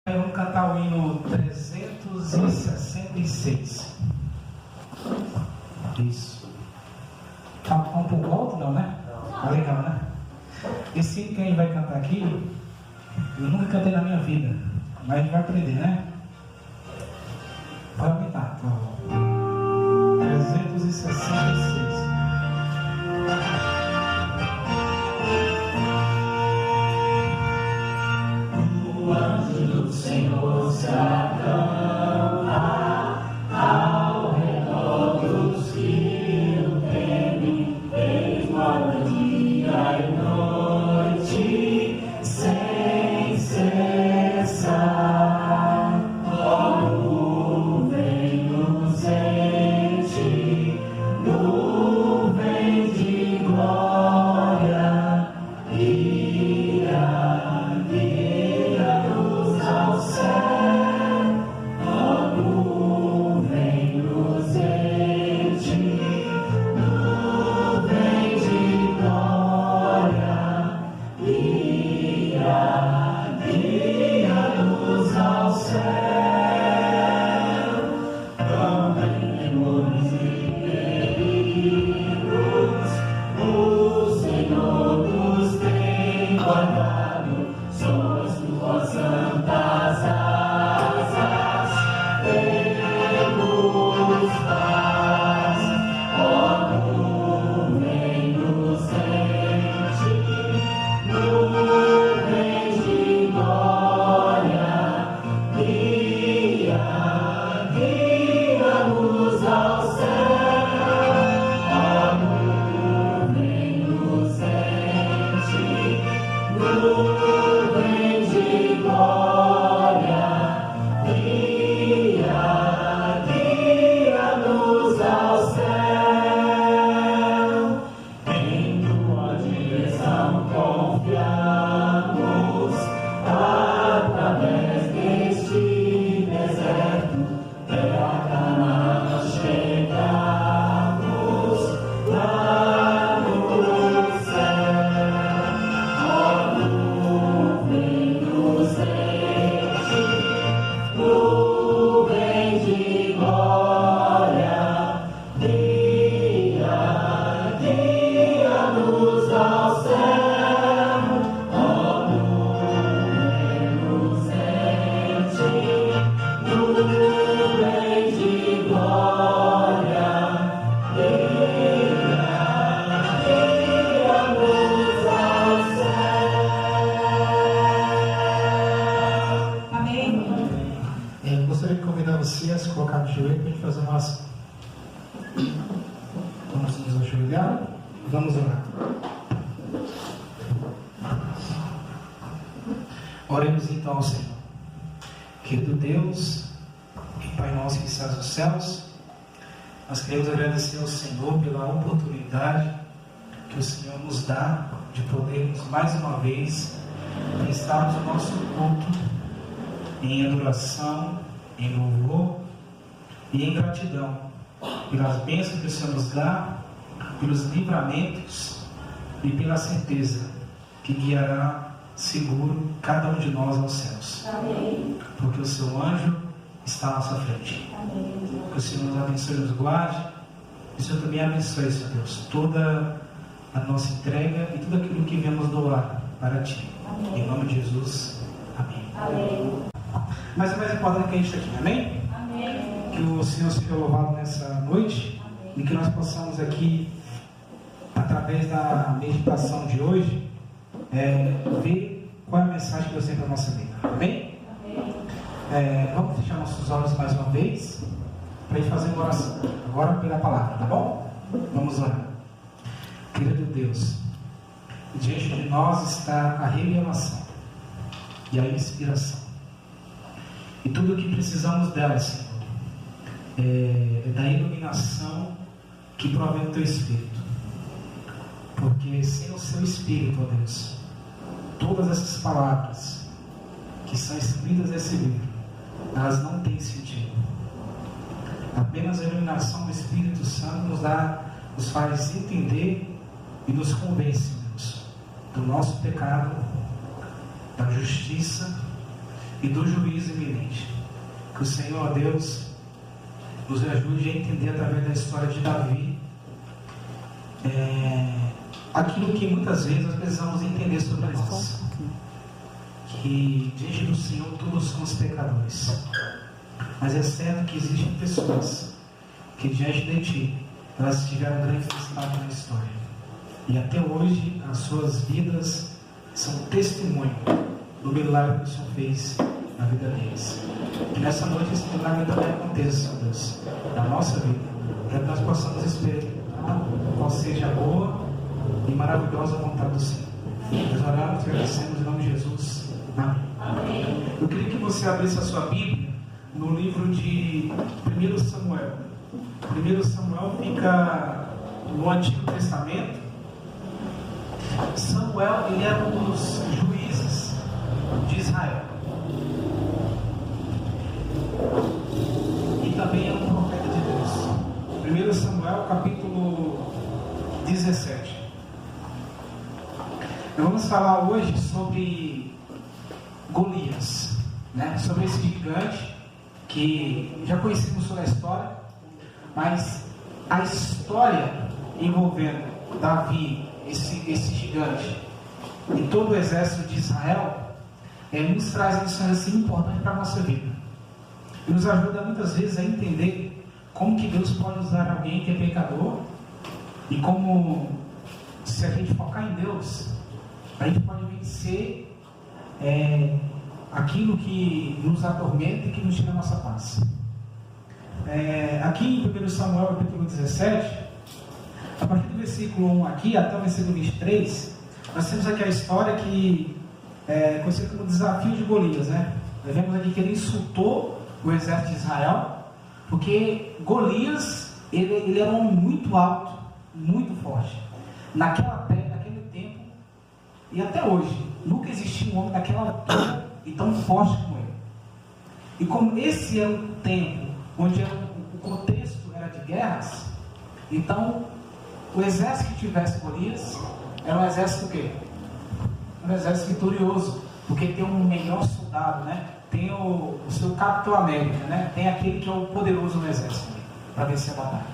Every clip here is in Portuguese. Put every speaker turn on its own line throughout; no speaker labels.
Vamos cantar o hino 366. Isso. Tá um pouco alto, não, né? Tá legal, né? Esse hino que a gente vai cantar aqui, eu nunca cantei na minha vida, mas a gente vai aprender, né? Pode aumentar, por favor. 366.
O anjo do Senhor se acampa ao redor dos que o temem, eles moram dia e noite sem cessar. Ó nuvem luzente, nuvem de glória, guia-nos ao céu. Ó nuvem luzente, nuvem de glória, guia-nos ao céu. Temores e perigos, o Senhor nos tem guardado, sois tuas santas asas, temos paz. Ó nuvem luzente, nuvem de glória, guia-nos ao céu. Ó nuvem luzente, nuvem de glória, guia-nos ao céu. Em tua direção confiamos, através deste deserto, terra Canaã chegamos, lá no céu. Ó nuvem luzente, nuvem de glória, guia-nos ao céu. Ó nuvem luzente, nuvem de glória, guia-nos ao céu.
Amém.
Eu gostaria de convidar você a se colocar no joelho para a gente fazer uma oração. Vamos nos ajoelhar, vamos orar. Oremos então ao Senhor. Querido Deus e Pai nosso que estás nos céus, nós queremos agradecer ao Senhor pela oportunidade que o Senhor nos dá de podermos mais uma vez prestarmos o nosso culto em adoração, em louvor e em gratidão pelas bênçãos que o Senhor nos dá, pelos livramentos e pela certeza que guiará seguro cada um de nós aos céus.
Amém.
Porque o seu anjo está à nossa frente.
Amém.
Que o Senhor nos abençoe e nos guarde. E o Senhor também abençoe, Senhor Deus, toda a nossa entrega e tudo aquilo que viemos doar para Ti.
Amém.
Em nome de Jesus. Amém.
Amém.
Mas é mais importante que a gente está aqui, amém?
Amém.
Que o Senhor seja louvado nessa noite e que nós possamos aqui, através da meditação de hoje, ver qual é a mensagem que Deus tem para a nossa vida, amém? Vamos fechar nossos olhos mais uma vez para a gente fazer uma oração agora pela palavra, tá bom? Vamos orar. Querido Deus, diante de nós está a revelação e a inspiração e tudo o que precisamos dela, Senhor, é da iluminação que provém do Teu Espírito, porque sem o Seu Espírito, ó Deus, todas essas palavras que são escritas nesse livro, elas não têm sentido. Apenas a iluminação do Espírito Santo nos faz entender e nos convence, Deus, do nosso pecado, da justiça e do juízo iminente. Que o Senhor Deus nos ajude a entender através da história de Davi aquilo que muitas vezes nós precisamos entender sobre nós, que diante do Senhor todos somos pecadores, mas é certo que existem pessoas que diante de Ti elas tiveram grande destaque na história, e até hoje as suas vidas são testemunho do milagre que o Senhor fez na vida deles. Que nessa noite esse milagre também aconteça, Senhor Deus, na nossa vida, para que nós possamos experimentar qual seja a boa e maravilhosa vontade do Senhor. Nós oramos e agradecemos em nome de Jesus. Amém. Eu queria que você abrisse a sua Bíblia no livro de 1 Samuel. 1 Samuel fica no Antigo Testamento. Samuel, ele era um dos juízes de Israel. E também era um profeta de Deus. 1 Samuel, capítulo 17. Nós vamos falar hoje sobre Golias, né? Sobre esse gigante que já conhecemos sobre a história, mas a história envolvendo Davi, esse gigante, e todo o exército de Israel, nos traz lições assim importantes para a nossa vida. E nos ajuda muitas vezes a entender como que Deus pode usar alguém que é pecador, e como, se a gente focar em Deus, a gente pode vencer aquilo que nos atormenta e que nos tira a nossa paz. Aqui em 1 Samuel capítulo 17, a partir do versículo 1 aqui até o versículo 23, nós temos aqui a história que é conhecida como desafio de Golias, né? Nós vemos aqui que ele insultou o exército de Israel, porque Golias, ele era um homem muito alto, muito forte. Naquele tempo, e até hoje, nunca existiu um homem daquela altura e tão forte como ele. E como esse era um tempo onde o contexto era de guerras, então o exército que tivesse Golias era um exército o quê? Um exército vitorioso, porque tem um melhor soldado, né? Tem o seu Capitão América, né? Tem aquele que é o poderoso no exército para vencer a batalha.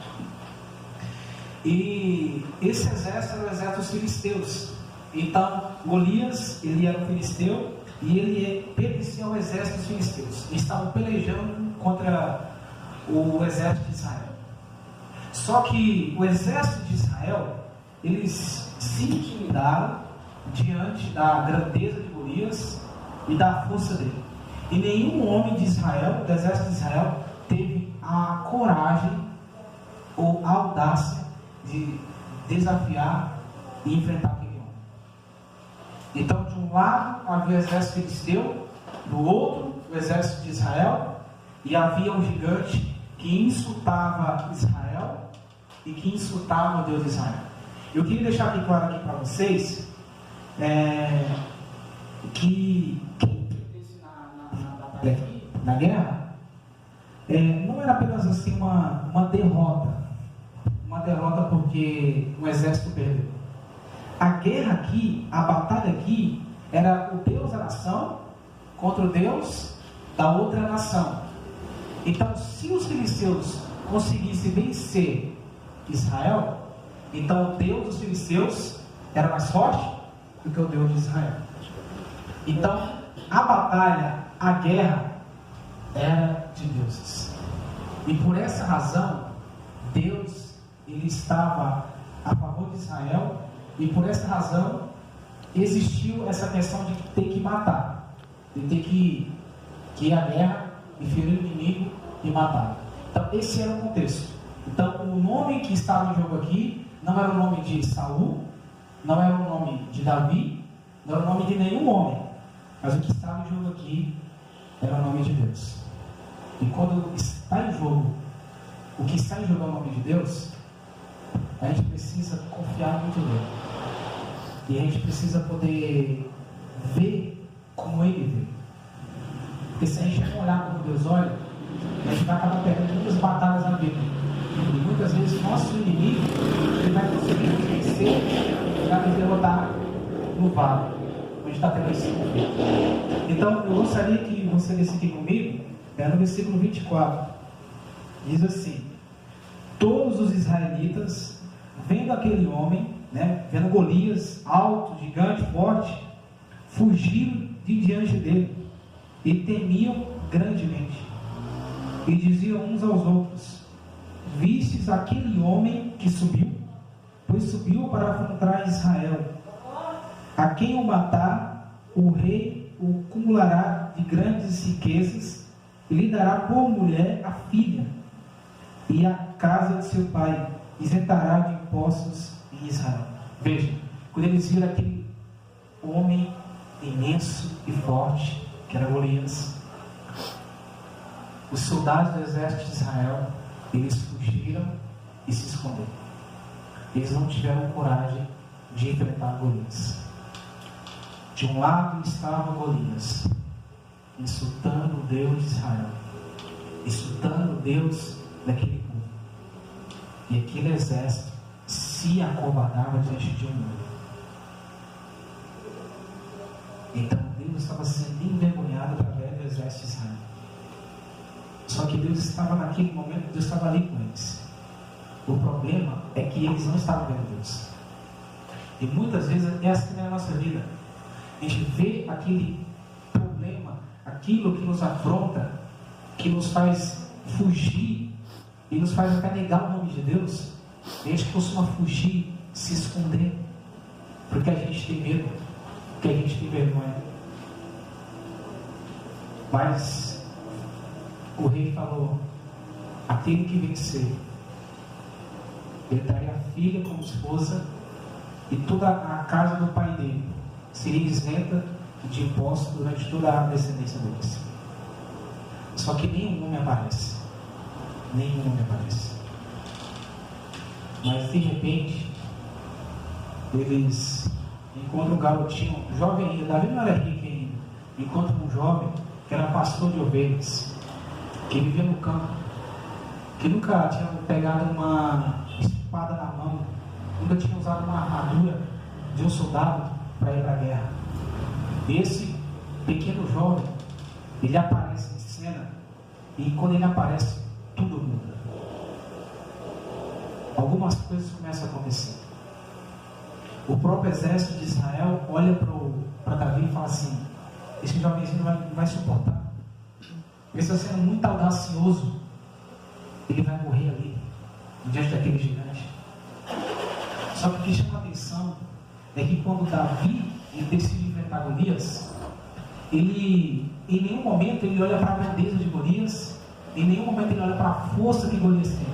E esse exército era o exército dos filisteus. Então Golias, ele era um filisteu e ele pertencia ao exército dos filisteus. Eles estavam pelejando contra o exército de Israel. Só que o exército de Israel, eles se intimidaram diante da grandeza de Golias e da força dele. E nenhum homem de Israel, do exército de Israel, teve a coragem ou a audácia de desafiar e enfrentar aquele homem. Então, de um lado havia o exército filisteu, do outro o exército de Israel, e havia um gigante que insultava Israel e que insultava o Deus de Israel. Eu queria deixar aqui claro aqui para vocês que quem perdesse na guerra não era apenas assim uma derrota porque o exército perdeu. A guerra aqui, a batalha aqui, era o Deus da nação contra o Deus da outra nação. Então, se os filisteus conseguissem vencer Israel, então o Deus dos filisteus era mais forte do que o Deus de Israel. Então, a batalha, a guerra, era de deuses. E por essa razão, Deus, ele estava a favor de Israel, e por essa razão, existiu essa questão de ter que matar, de ter que ir à guerra e ferir o inimigo e matar. Então, esse era o contexto. Então, o nome que estava em jogo aqui não era o nome de Saul, não era o nome de Davi, não era o nome de nenhum homem, mas o que estava em jogo aqui era o nome de Deus. E quando está em jogo, o que está em jogo é o nome de Deus, a gente precisa confiar muito nele. E a gente precisa poder ver como ele vê. Porque se a gente não olhar como Deus olha, a gente vai acabar perdendo muitas batalhas na vida. E muitas vezes nosso inimigo, ele vai conseguir nos vencer e vai nos derrotar no vale. a gente está tendo esse conflito. Então, eu gostaria que você lesse aqui comigo, no versículo 24. Diz assim: todos os israelitas, vendo aquele homem, vendo Golias, alto, gigante, forte, fugiram de diante dele e temiam grandemente. E diziam uns aos outros: vistes aquele homem que subiu? Pois subiu para afrontar Israel. A quem o matar, o rei o cumulará de grandes riquezas e lhe dará por mulher a filha e a casa de seu pai, isentará de impostos em Israel. Veja, quando eles viram aquele homem imenso e forte, que era Golias, os soldados do exército de Israel, eles fugiram e se esconderam. Eles não tiveram coragem de enfrentar Golias. De um lado estava Golias, insultando o Deus de Israel, insultando o Deus daquele povo. E aquele exército se acovardava diante de um muro. Então Deus estava sendo envergonhado através do exército de Israel. Só que Deus estava naquele momento, Deus estava ali com eles. O problema é que eles não estavam vendo Deus. E muitas vezes é assim na nossa vida. A gente vê aquele problema, aquilo que nos afronta, que nos faz fugir e nos faz até negar o nome de Deus. E a gente costuma fugir, se esconder, porque a gente tem medo, porque a gente tem vergonha. Mas o rei falou: aquele que vencer, ele daria a filha como esposa, e toda a casa do pai dele seria isenta de impostos durante toda a descendência deles. Só que nenhum homem aparece. Nenhum homem aparece. Mas de repente, eles encontram um garotinho, jovem ainda, Davi não era rico ainda, encontram um jovem que era pastor de ovelhas, que vivia no campo, que nunca tinha pegado uma espada na mão, nunca tinha usado uma armadura de um soldado para ir para a guerra. E esse pequeno jovem, ele aparece em cena, e quando ele aparece, tudo muda. Algumas coisas começam a acontecer. O próprio exército de Israel olha para Davi e fala assim: esse jovenzinho não vai suportar. Ele está sendo muito audacioso. Ele vai morrer ali, diante daquele gigante. Só que o que chama a atenção é que quando Davi decide enfrentar Golias, ele, em nenhum momento ele olha para a grandeza de Golias, em nenhum momento ele olha para a força que Golias tem.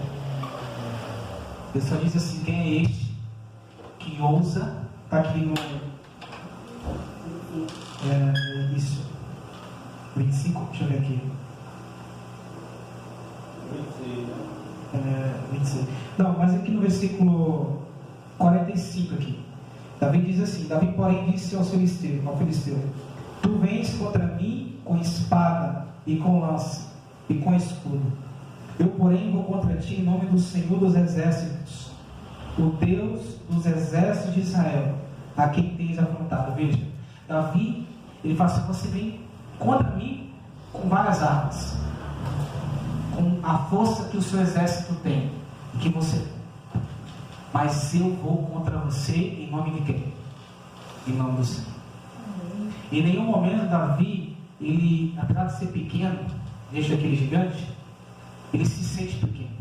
Ele só diz assim: quem é este que ousa, está aqui no isso, 25, deixa eu ver aqui. 26. Não, mas aqui no versículo 45 aqui, Davi diz assim: Davi, porém, disse ao filisteu: tu vens contra mim com espada e com lança e com escudo. Eu, porém, vou contra ti em nome do Senhor dos exércitos, o Deus dos exércitos de Israel, a quem tens afrontado. Veja, Davi, ele fala assim: você vem contra mim com várias armas, com a força que o seu exército tem, e que você tem. Mas eu vou contra você em nome de quem? Em nome do Senhor. Em nenhum momento Davi, ele, apesar de ser pequeno, diante daquele gigante, ele se sente pequeno.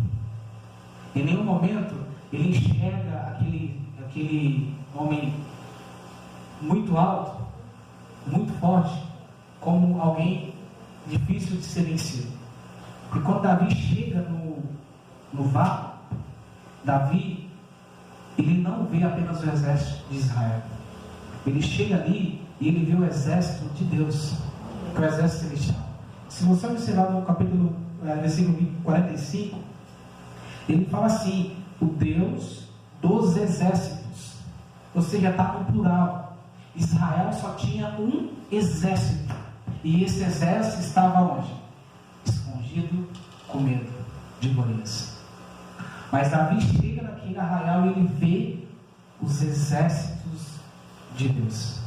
Em nenhum momento ele enxerga aquele homem muito alto, muito forte, como alguém difícil de ser vencido. Porque quando Davi chega no vale, Davi, ele não vê apenas o exército de Israel. Ele chega ali e ele vê o exército de Deus, que é o exército celestial. Se você observar no capítulo, versículo 45, ele fala assim: o Deus dos exércitos. Ou seja, está no plural. Israel só tinha um exército, e esse exército estava onde? Escondido, com medo de Golias. Mas Davi chega naquele arraial e ele vê os exércitos de Deus.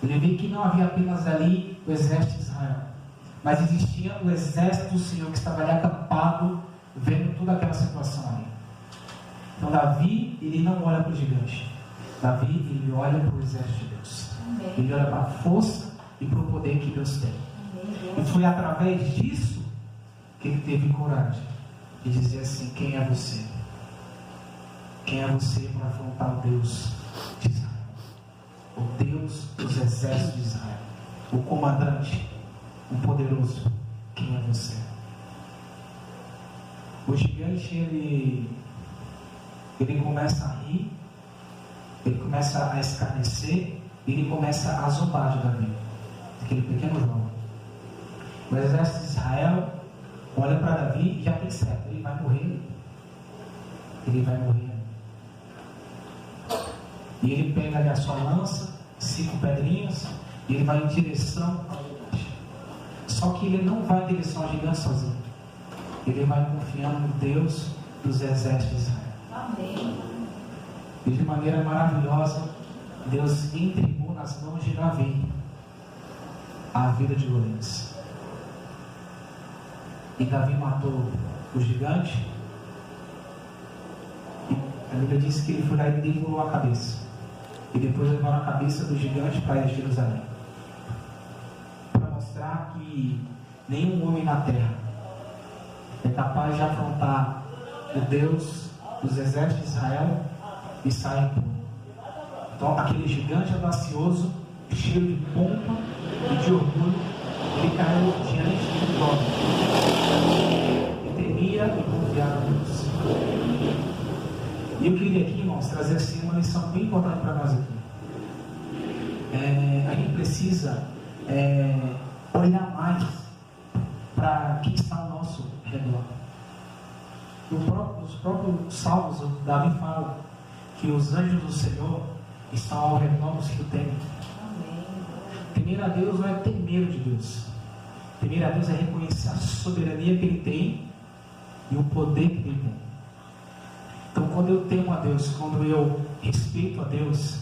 Ele vê que não havia apenas ali o exército de Israel, mas existia o exército do Senhor que estava ali acampado, vendo toda aquela situação ali. Então Davi, ele não olha para o gigante. Davi, ele olha para o exército de Deus.
Amém.
Ele olha para a força e para o poder que Deus tem.
Amém.
E foi através disso que ele teve coragem de dizer assim: quem é você? Quem é você para afrontar o Deus de Israel? O Deus dos exércitos de Israel, o comandante, o poderoso. Quem é você? O gigante, ele começa a rir, ele começa a escarnecer, ele começa a zombar de Davi, aquele pequeno jovem. O exército de Israel olha para Davi e já percebe: ele vai morrer. Ele vai morrer. E ele pega ali a sua lança, 5 pedrinhas, e ele vai em direção ao gigante. Só que ele não vai em direção ao gigante sozinho. Ele vai confiando no Deus dos exércitos de Israel.
Amém.
E de maneira maravilhosa, Deus entregou nas mãos de Davi a vida de Golias. E Davi matou o gigante. E a Bíblia diz que ele foi lá e devorou a cabeça. E depois levaram a cabeça do gigante para Jerusalém, para mostrar que nenhum homem na terra é capaz de afrontar o Deus dos exércitos de Israel e sair impune. Então aquele gigante audacioso, cheio de pompa e de orgulho, ele caiu diante de Golias. Ele temia e confiava em Deus. E eu queria aqui, irmãos, trazer assim uma lição bem importante para nós aqui. A gente precisa olhar mais para quem está ao nosso redor. Nos próprios salmos, Davi fala que os anjos do Senhor estão ao redor dos que o temem. Temer a Deus não é ter medo de Deus. Temer a Deus é reconhecer a soberania que Ele tem e o poder que Ele tem. Então, quando eu temo a Deus, quando eu respeito a Deus,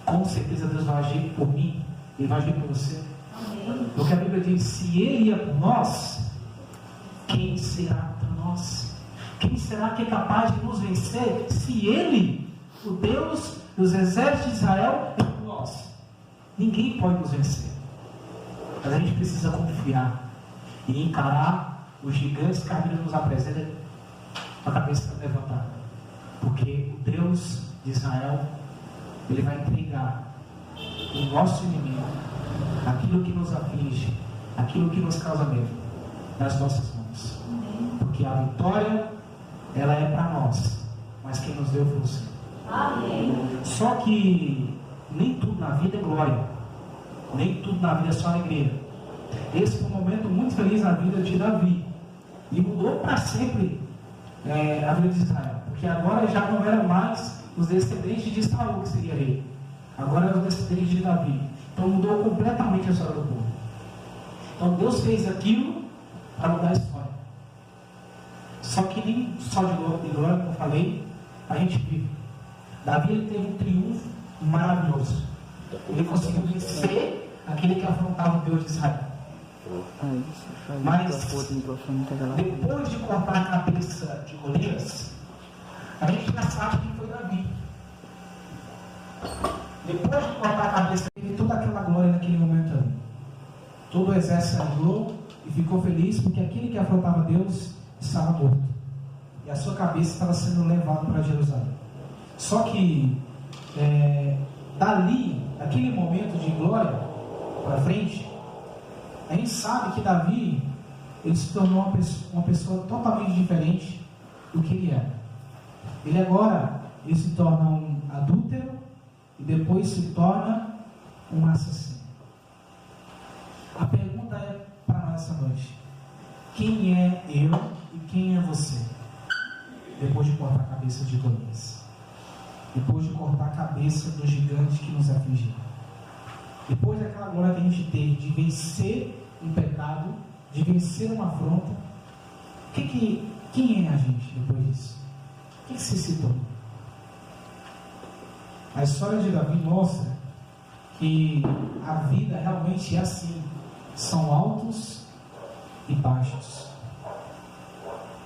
com certeza Deus vai agir por mim, Ele vai agir por você.
Amém.
Porque a Bíblia diz: se Ele ia por nós, quem será por nós? Quem será que é capaz de nos vencer se Ele, o Deus dos exércitos de Israel, é por nós? Ninguém pode nos vencer. Mas a gente precisa confiar e encarar os gigantes que a Bíblia nos apresenta com a cabeça levantada. Porque o Deus de Israel, Ele vai entregar o nosso inimigo, aquilo que nos aflige, aquilo que nos causa medo, nas nossas mãos. Porque a vitória, ela é para nós, mas quem nos deu foi o Senhor.
Amém.
Só que nem tudo na vida é glória, nem tudo na vida é só alegria. Esse foi um momento muito feliz na vida de Davi, e mudou para sempre a vida de Israel, porque agora já não era mais os descendentes de Saul que seria rei, agora eram os descendentes de Davi. Então mudou completamente a história do povo. Então Deus fez aquilo para mudar a história. Só que nem só de glória, como eu falei, a gente vive. Davi, ele teve um triunfo maravilhoso. Ele conseguiu vencer aquele que afrontava o Deus de Israel. Mas depois de cortar a cabeça de Golias, a gente já sabe quem foi Davi. Depois de cortar a cabeça, teve toda aquela glória naquele momento ali. Todo o exército andou e ficou feliz porque aquele que afrontava Deus estava morto. E a sua cabeça estava sendo levada para Jerusalém. Só que dali, naquele momento de glória para frente, a gente sabe que Davi, ele se tornou uma pessoa totalmente diferente do que ele era. Ele agora, ele se torna um adúltero e depois se torna um assassino. A pergunta é para nós essa noite: quem é eu e quem é você? Depois de cortar a cabeça de Golias, depois de cortar a cabeça do gigante que nos afligiu, depois daquela glória que a gente teve de vencer um pecado, de vencer uma afronta, quem é a gente depois disso? O que se tornou? A história de Davi mostra que a vida realmente é assim, são altos e baixos.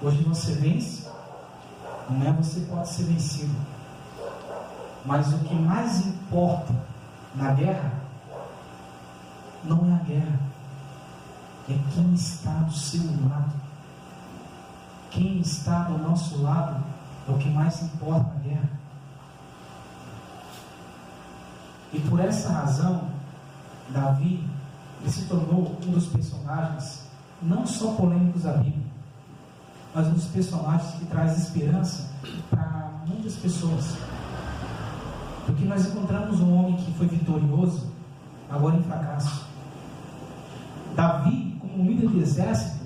Hoje você vence, amanhã você pode ser vencido, mas o que mais importa na guerra não é a guerra, é quem está do seu lado. Quem está do nosso lado é o que mais importa na guerra. E por essa razão, Davi, ele se tornou um dos personagens não só polêmicos da Bíblia, mas um dos personagens que traz esperança para muitas pessoas. Porque nós encontramos um homem que foi vitorioso, agora em fracasso. Davi, como líder de exército,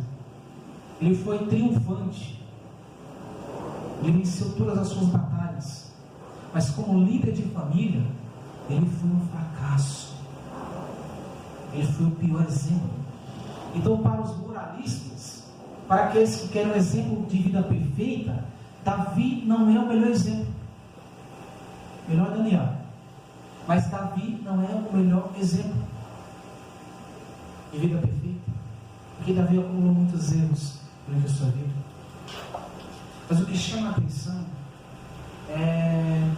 ele foi triunfante. Ele venceu todas as suas batalhas. Mas como líder de família, ele foi um fracasso. Ele foi o pior exemplo. Então, para os moralistas, para aqueles que querem um exemplo de vida perfeita, Davi não é o melhor exemplo. Melhor Daniel. Mas Davi não é o melhor exemplo de vida perfeita. Porque Davi acumulou muitos erros durante a sua vida. Mas o que chama a atenção é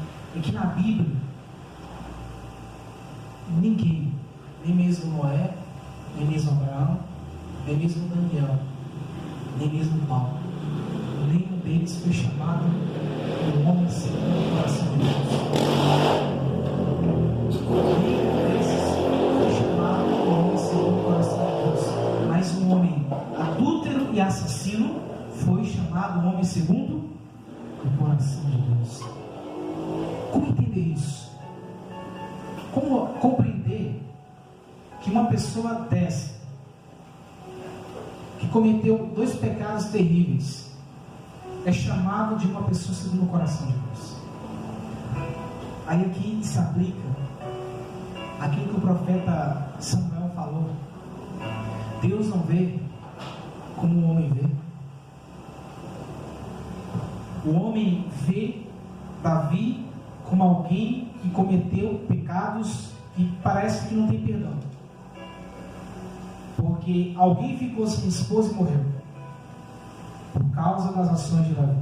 que na Bíblia ninguém, nem mesmo Noé, nem mesmo Abraão, nem mesmo Daniel, nem mesmo Paulo, nenhum deles foi chamado um homem segundo o coração de Deus. Nenhum desses foi chamado um homem segundo o coração de Deus. Mas um homem adúltero e assassino foi chamado um homem segundo o coração de Deus. Como entender isso? Como compreender que uma pessoa dessa, que cometeu 2 pecados terríveis, é chamado de uma pessoa segundo o coração de Deus? Aí aqui se aplica aquilo que o profeta Samuel falou. Deus não vê como o homem vê. O homem vê Davi como alguém que cometeu pecados que parece que não tem perdão, porque alguém ficou sem esposa e morreu por causa das ações de Davi,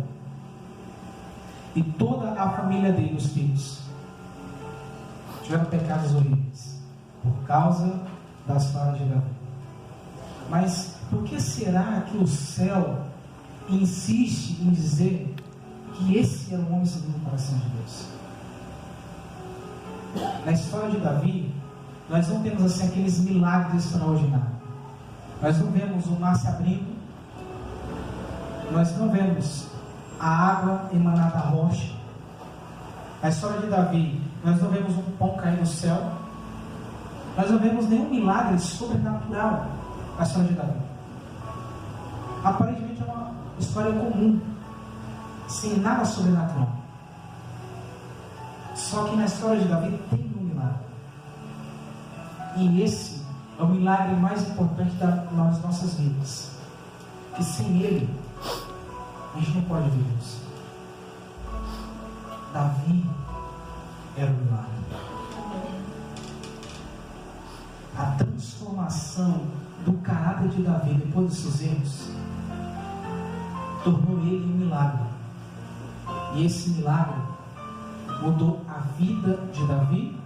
e toda a família dele, os filhos, tiveram pecados horríveis por causa das falhas de Davi. Mas por que será que o céu insiste em dizer que esse era um homem segundo o coração de Deus? Na história de Davi, nós não temos assim aqueles milagres extraordinários. Nós não vemos o mar se abrindo, nós não vemos a água emanar da rocha. Na história de Davi, nós não vemos um pão cair do céu. Nós não vemos nenhum milagre sobrenatural na história de Davi. Aparentemente é uma história comum, sem nada sobrenatural. Só que na história de Davi tem um milagre. E esse é o milagre mais importante das nossas vidas. Que sem ele, a gente não pode viver isso. Davi era o milagre. A transformação do caráter de Davi depois dos seus erros tornou ele um milagre. E esse milagre mudou a vida de Davi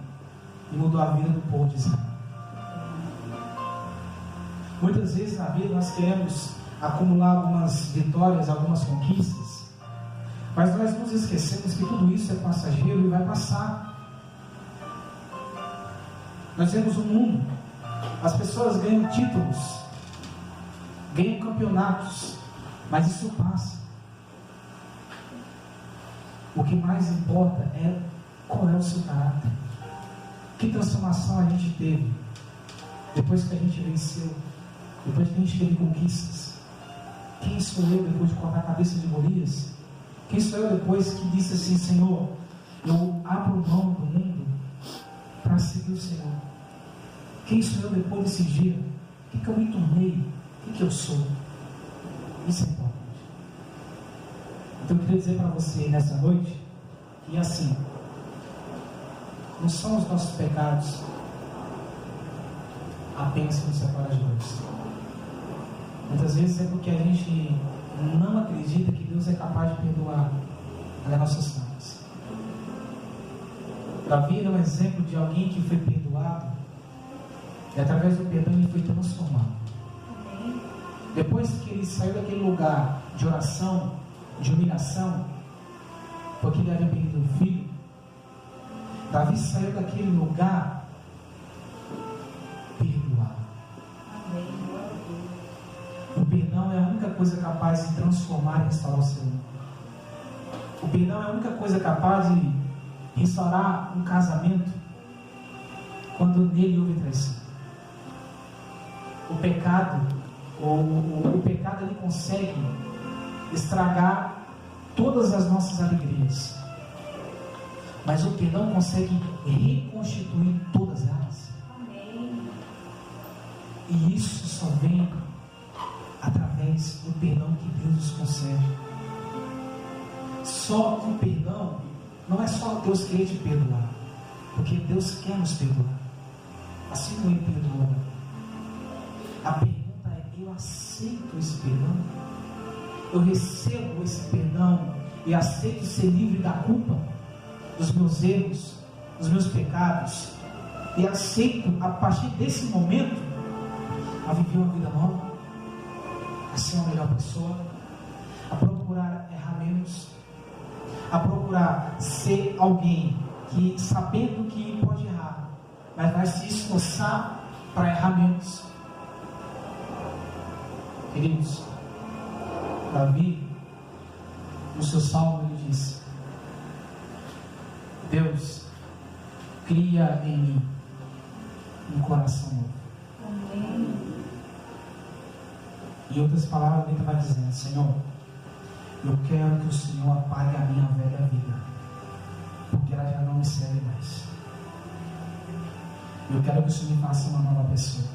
e mudou a vida do povo de Israel. Muitas vezes na vida nós queremos acumular algumas vitórias, algumas conquistas, mas nós nos esquecemos que tudo isso é passageiro e vai passar. Nós vemos o mundo, as pessoas ganham títulos, ganham campeonatos, mas isso passa. O que mais importa é qual é o seu caráter. Que transformação a gente teve depois que a gente venceu, depois que a gente teve conquistas. Quem sou eu depois de cortar a cabeça de Golias? Quem sou eu depois que disse assim: Senhor, eu abro mão do mundo para seguir o Senhor? Quem sou eu depois desse dia? O que eu me tornei? O que eu sou? Isso é importante. Então eu queria dizer para você nessa noite que assim, não são os nossos pecados a bênção nos separa de Deus. Muitas vezes é porque a gente não acredita que Deus é capaz de perdoar as nossas faltas. Davi é um exemplo de alguém que foi perdoado e através do perdão ele foi transformado. Depois que ele saiu daquele lugar de oração, de humilhação, porque ele havia perdido o filho, Davi saiu daquele lugar perdoado. O perdão é a única coisa capaz de transformar e restaurar o ser humano. O perdão é a única coisa capaz de restaurar um casamento quando nele houve traição. O pecado ele consegue estragar todas as nossas alegrias, mas o perdão consegue reconstituir todas elas.
Amém.
E isso só vem através do perdão que Deus nos concede. Só que o perdão não é só Deus querer te perdoar, porque Deus quer nos perdoar, assim como Ele perdoou. A pergunta é: eu aceito esse perdão? Eu recebo esse perdão e aceito ser livre da culpa, dos meus erros, dos meus pecados, e aceito a partir desse momento a viver uma vida nova, a ser uma melhor pessoa, a procurar errar menos, a procurar ser alguém que, sabendo que pode errar, mas vai se esforçar para errar menos. Queridos, Davi, no seu salmo, ele diz: Deus, cria em mim um coração novo.
Amém.
Em outras palavras, ele vai dizendo: Senhor, eu quero que o Senhor apague a minha velha vida, porque ela já não me serve mais. Eu quero que o Senhor me faça uma nova pessoa.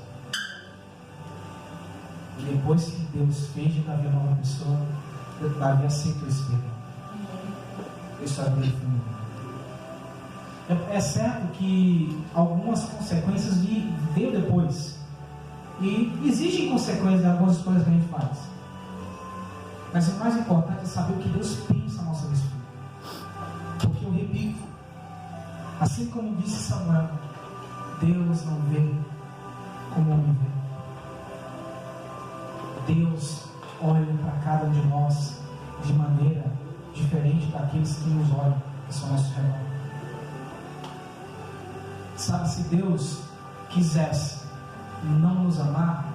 E depois que Deus fez de Davi uma nova pessoa, Davi aceitou esse perdão. Isso é dele foi mudado. É certo que algumas consequências veio depois. E existem consequências de algumas coisas que a gente faz. Mas o mais importante é saber o que Deus pensa a nossa respeito. Porque eu repito, assim como disse Samuel, Deus não vê como o homem vê. Deus olha para cada um de nós de maneira diferente daqueles que nos olham, que são nossos redor. Sabe, se Deus quisesse não nos amar,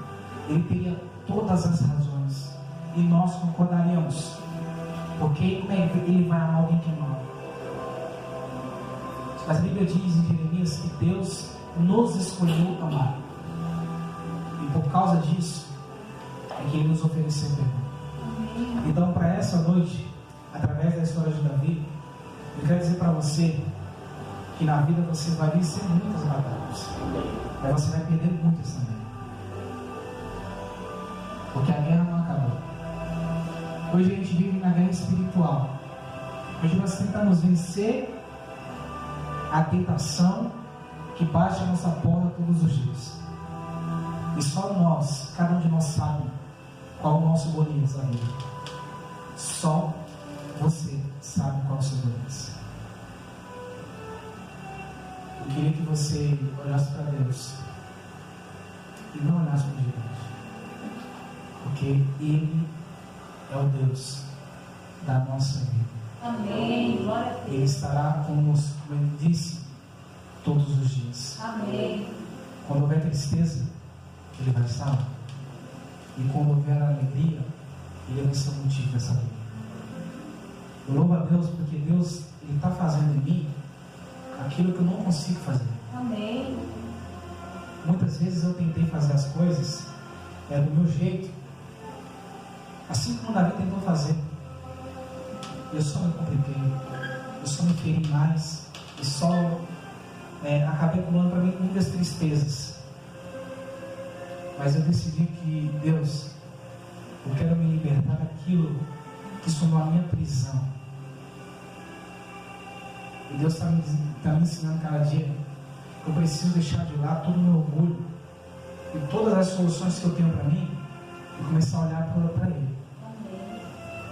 Ele teria todas as razões e nós concordaríamos, porque como é que Ele vai amar alguém que é mau? Mas a Bíblia diz em Jeremias que Deus nos escolheu amar, e por causa disso é que Ele nos ofereceu perdão. Então, para essa noite, através da história de Davi, eu quero dizer para você que na vida você vai vencer muitas batalhas, mas você vai perder muitas também, porque a guerra não acabou. Hoje a gente vive na guerra espiritual. Hoje nós tentamos vencer a tentação que bate a nossa porta todos os dias, e só nós, cada um de nós sabe qual é o nosso Golias da vida. Só você sabe qual é o seu Golias. Eu queria que você olhasse para Deus e não olhasse para o gigante, porque Ele é o Deus da nossa vida.
Amém. Glória a Deus.
Ele estará conosco, como Ele disse, todos os dias.
Amém.
Quando houver tristeza, Ele vai estar lá. E quando houver alegria, Ele vai ser o motivo dessa alegria. Eu louvo a Deus porque Deus está fazendo em mim aquilo que eu não consigo fazer.
Amém.
Muitas vezes eu tentei fazer as coisas do meu jeito, assim como Davi tentou fazer. Eu só me compliquei, eu só me feri mais e só acabei acumulando para mim muitas tristezas. Mas eu decidi que Deus, eu quero me libertar daquilo que somou a minha prisão. E Deus está me ensinando cada dia que eu preciso deixar de lado todo o meu orgulho, e todas as soluções que eu tenho para mim e começar a olhar para Ele.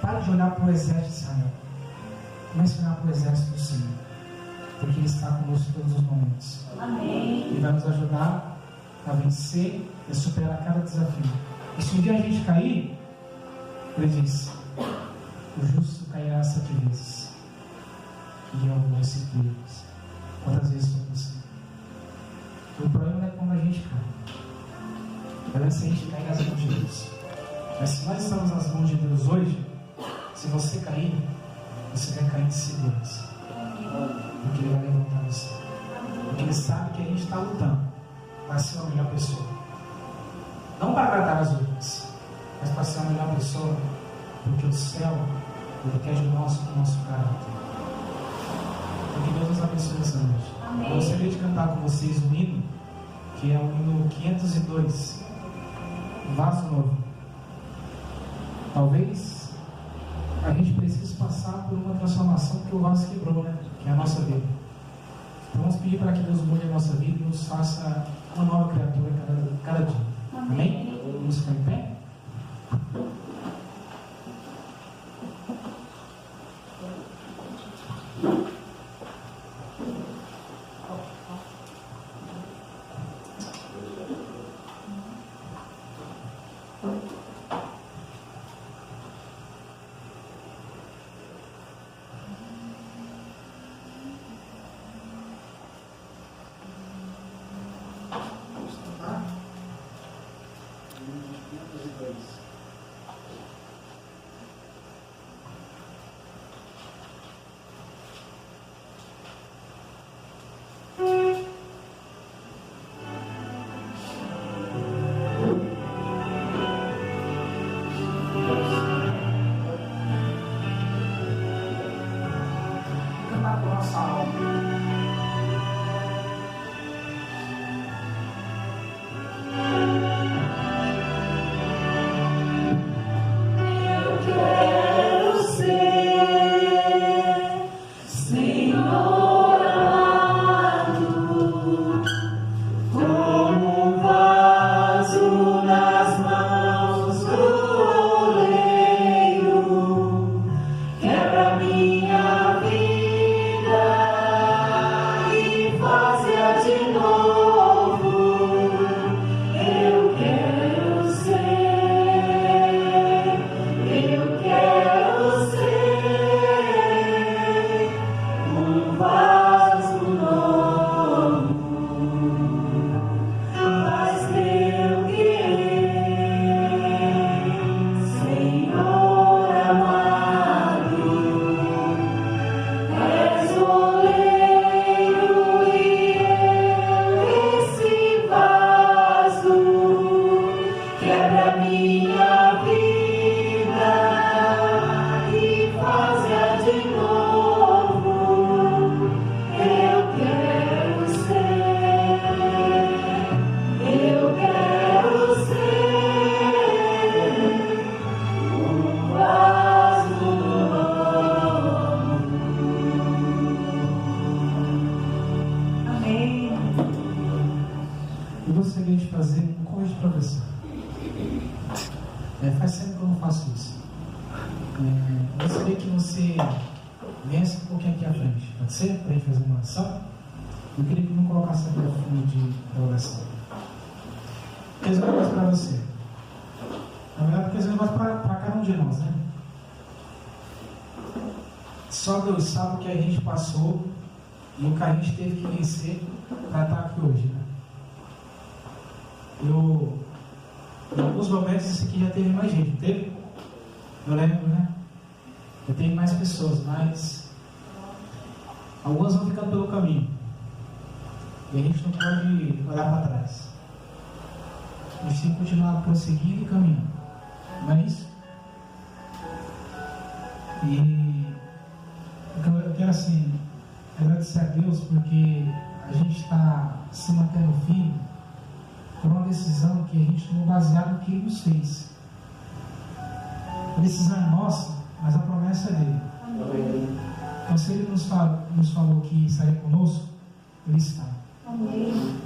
Pare de olhar para o exército de Israel. Comece a olhar para o exército do Senhor, porque Ele está conosco em todos os momentos.
Amém.
Ele vai nos ajudar a vencer e a superar cada desafio. E se um dia a gente cair, Ele diz: o justo cairá 7 vezes e eu vou restituir. Quantas vezes foi possível? O problema não é quando a gente cai. O problema é se a gente cair nas mãos de Deus. Mas se nós estamos nas mãos de Deus hoje, se você cair, você vai cair de segurança. Porque Ele vai levantar você. Porque Ele sabe que a gente está lutando para ser a melhor pessoa. Não para agradar as outras, mas para ser a melhor pessoa, porque o céu, Ele quer ajudar o nosso caráter. Que Deus nos abençoe essa noite.
Amém.
Eu gostaria de cantar com vocês um hino, que é o hino 502, Vaso Novo. Talvez a gente precise passar por uma transformação, porque o vaso quebrou, né? Que é a nossa vida. Então vamos pedir para que Deus mude a nossa vida e nos faça uma nova criatura cada dia. Amém? Vamos ficar em pé? Cantar com a nossa alma. Eu gostaria de fazer um convite para você. Faz sempre que eu não faço isso. Eu gostaria que você viesse um pouquinho aqui à frente. Pode ser? Para a gente fazer uma oração? Eu queria que não colocasse aqui no fundo de oração. Quer dizer um negócio para você. Na verdade, quer dizer um negócio para cada um de nós, né? Só Deus sabe o que a gente passou e o que a gente teve que vencer para estar aqui hoje, né? Em alguns momentos isso aqui já teve mais gente, não teve? Eu lembro, né? Já teve mais pessoas, mas algumas vão ficando pelo caminho. E a gente não pode olhar para trás. A gente tem que continuar prosseguindo e caminhando. Não é isso? E eu quero assim agradecer a Deus porque a gente está se mantendo firme por uma decisão que a gente tomou baseado no que Ele nos fez. A decisão é nossa, mas a promessa é dele.
Amém.
Então se Ele nos falou que estaria conosco, Ele está.
Amém.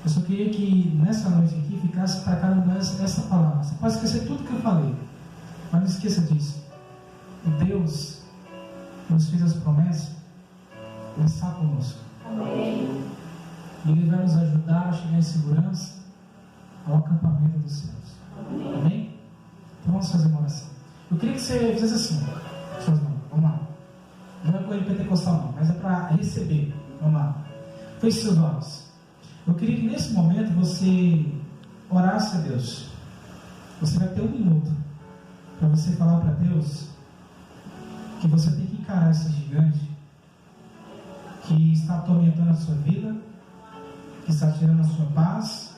Eu só queria que nessa noite aqui ficasse para cada um essa palavra. Você pode esquecer tudo que eu falei, mas não esqueça disso. Deus nos fez as promessas, Ele está conosco.
Amém.
E Ele vai nos ajudar a chegar em segurança ao acampamento dos céus. Amém? Então vamos fazer uma oração. Eu queria que você fizesse assim, suas mãos. Vamos lá. Não é coisa pentecostal não, mas é para receber. Vamos lá. Feche seus olhos. Eu queria que nesse momento você orasse a Deus. Você vai ter 1 minuto para você falar para Deus que você tem que encarar esse gigante que está atormentando a sua vida, que está tirando a sua paz,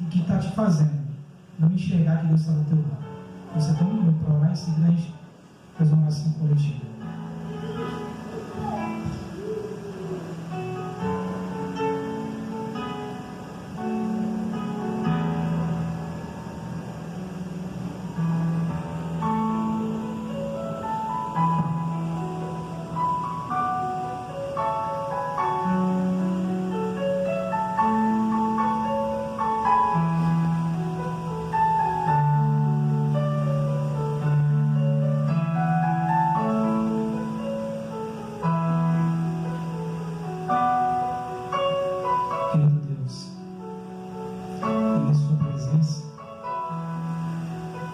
que está te fazendo não enxergar que Deus está do teu lado. Você tem 1 minuto para orar, em seguida a gente faz uma oração coletiva.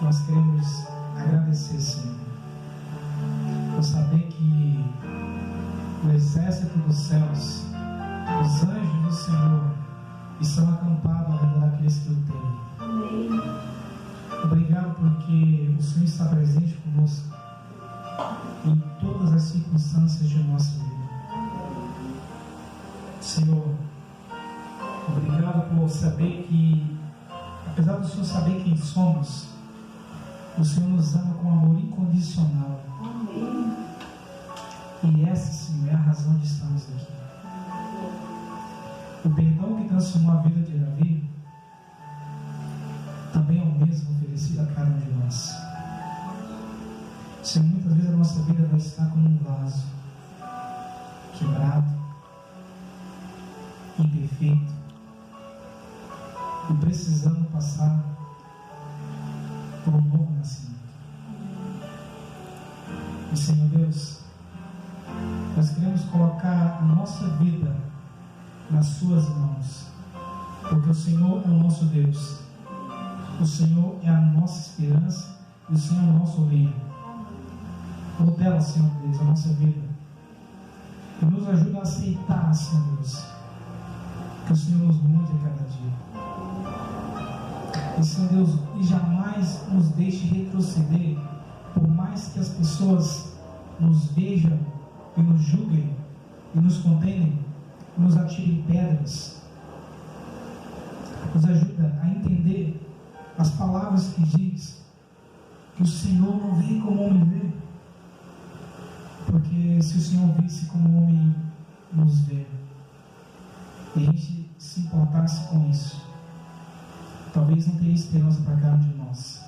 Nós queremos agradecer, Senhor, por saber que o exército dos céus, os anjos do Senhor, estão acampados ao redor daqueles que o temem.
Amém.
Obrigado porque o Senhor está presente conosco em todas as circunstâncias de nossa vida. Senhor, obrigado por saber que, apesar do Senhor saber quem somos, o Senhor nos ama com amor incondicional.
Amém.
E essa, Senhor, é a razão de estarmos aqui. O perdão que transformou a vida de Davi também é o mesmo oferecido a cada um de nós. Senhor, muitas vezes a nossa vida vai estar como um vaso quebrado, imperfeito, e precisando passar por um novo nascimento. E Senhor Deus, nós queremos colocar a nossa vida nas Suas mãos, porque o Senhor é o nosso Deus, o Senhor é a nossa esperança e o Senhor é o nosso reino. Modela, Senhor Deus, a nossa vida e nos ajuda a aceitar, Senhor Deus, que o Senhor nos mude a cada dia. E Senhor Deus, e jamais nos deixe retroceder, por mais que as pessoas nos vejam e nos julguem e nos condenem, nos atirem pedras. Nos ajuda a entender as palavras que diz que o Senhor não vê como o homem vê, porque se o Senhor visse como o homem nos vê e a gente se importasse com isso, talvez não teria esperança para cada um de nós.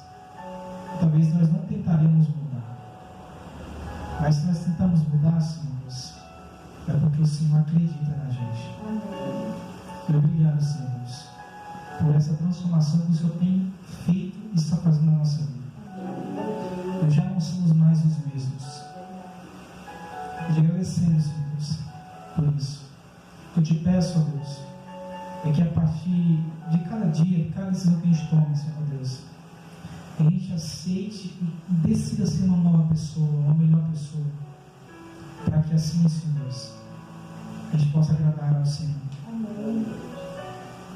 Talvez nós não tentaremos mudar. Mas se nós tentamos mudar, Senhor Deus, é porque o Senhor acredita na gente. E obrigado, Senhor Deus, por essa transformação que o Senhor tem feito e está fazendo na nossa vida. Nós já não somos mais os mesmos. E te agradecemos, Senhor Deus, por isso. Eu te peço, ó Deus, é que a partir de cada dia, de cada decisão que a gente toma, Senhor Deus, que a gente aceite e decida ser uma nova pessoa, uma melhor pessoa, para que assim, Senhor Deus, a gente possa agradar ao Senhor.
Amém.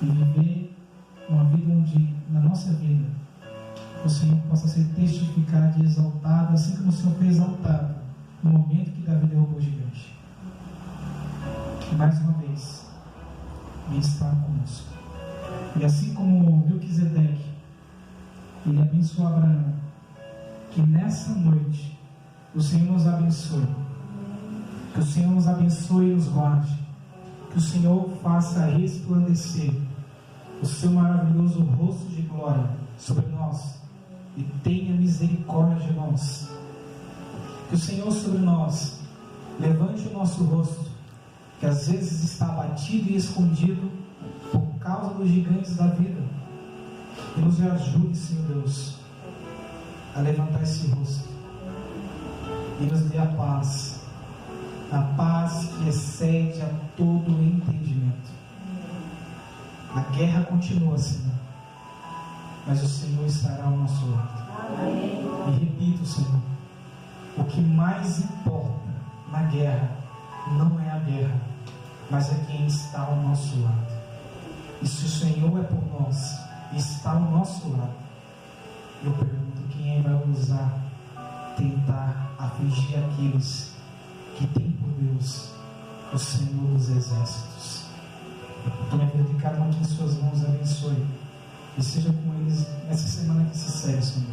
E viver uma vida onde, na nossa vida, o Senhor possa ser testificado e exaltado, assim como o Senhor foi exaltado no momento que Davi derrubou o gigante. Mais uma vez, Ele está conosco. E assim como Melquisedeque, Ele abençoou Abraão, que nessa noite o Senhor nos abençoe, que o Senhor nos abençoe e nos guarde, que o Senhor faça resplandecer o seu maravilhoso rosto de glória sobre nós e tenha misericórdia de nós. Que o Senhor sobre nós levante o nosso rosto que às vezes está abatido e escondido por causa dos gigantes da vida. E nos ajude, Senhor Deus, a levantar esse rosto e nos dê a paz que excede a todo o entendimento. A guerra continua, Senhor, mas o Senhor estará ao nosso lado.
Amém.
E repito, Senhor, o que mais importa na guerra não é a guerra, mas é quem está ao nosso lado. E se o Senhor é por nós e está ao nosso lado, eu pergunto: quem vai ousar tentar afligir aqueles que têm por Deus o Senhor dos exércitos? Tome a vida de cada um aqui em suas mãos, abençoe e seja com eles nessa semana que se segue, Senhor,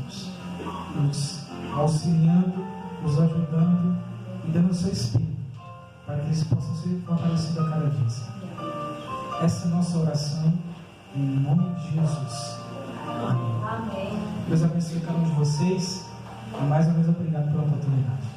nos auxiliando, nos ajudando e dando o seu espírito para que eles possam ser fortalecidos a cada dia, Senhor. Essa é a nossa oração em nome de Jesus. Amém.
Amém.
Deus abençoe cada um de vocês e mais uma vez obrigado pela oportunidade.